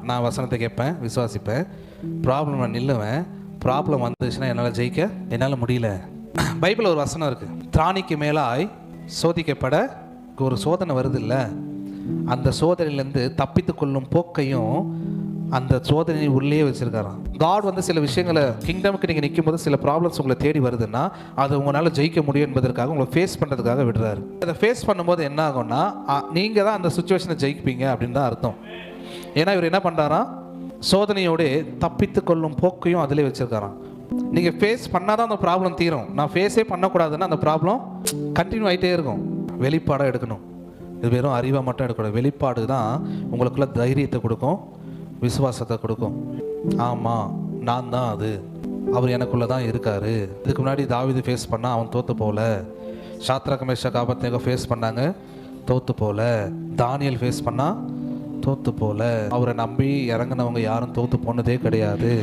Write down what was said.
நான் வசனத்தை கேட்பேன், விசுவாசிப்பேன். ப்ராப்ளம் நான் நில்லுவேன். ப்ராப்ளம் வந்துச்சுன்னா என்னால் முடியல. பைபிள் ஒரு வசனம் இருக்குது, திராணிக்கு மேலாய் சோதிக்கப்பட ஒரு சோதனை வருது இல்லை, அந்த சோதனையிலேருந்து தப்பித்து கொள்ளும் போக்கையும் அந்த சோதனை உள்ளே வச்சுருக்காராம். காட் சில விஷயங்களை கிங்டமுக்கு நீங்கள் நிற்கும் போது சில ப்ராப்ளம்ஸ் உங்களை தேடி வருதுன்னா அது உங்களால் ஜெயிக்க முடியும் என்பதற்காக உங்களை ஃபேஸ் பண்ணுறதுக்காக விடுறாரு. அதை ஃபேஸ் பண்ணும்போது என்ன ஆகும்னா நீங்கள் தான் அந்த சுச்சுவேஷனை ஜெயிப்பீங்க அப்படின்னு தான் அர்த்தம். ஏன்னா இவர் என்ன பண்ணுறாராம், சோதனையோடு தப்பித்து கொள்ளும் போக்கையும் அதிலே வச்சுருக்காராம். நீங்கள் ஃபேஸ் பண்ணால் தான் அந்த ப்ராப்ளம் தீரும். நான் ஃபேஸே பண்ணக்கூடாதுன்னா அந்த ப்ராப்ளம் கண்டினியூ ஆகிட்டே இருக்கும். வெளிப்பாடாக எடுக்கணும். இது வெறும் அறிவாக மட்டும் எடுக்கக்கூடாது. வெளிப்பாடு தான் உங்களுக்குள்ள தைரியத்தை கொடுக்கும், விசுவாசத்தை கொடுக்கும். ஆமாம், நான் தான் அது, அவர் எனக்குள்ளே தான் இருக்கார். இதுக்கு முன்னாடி தாவீது ஃபேஸ் பண்ணால் அவன் தோற்று போகல. சாத்ராக் மேஷாக் ஆபேத்நேகோ ஃபேஸ் பண்ணாங்க, தோற்று போகல. தானியேல் ஃபேஸ் பண்ணால் தோற்று போகல. அவரை நம்பி இறங்கினவங்க யாரும் தோற்று போனதே கிடையாது.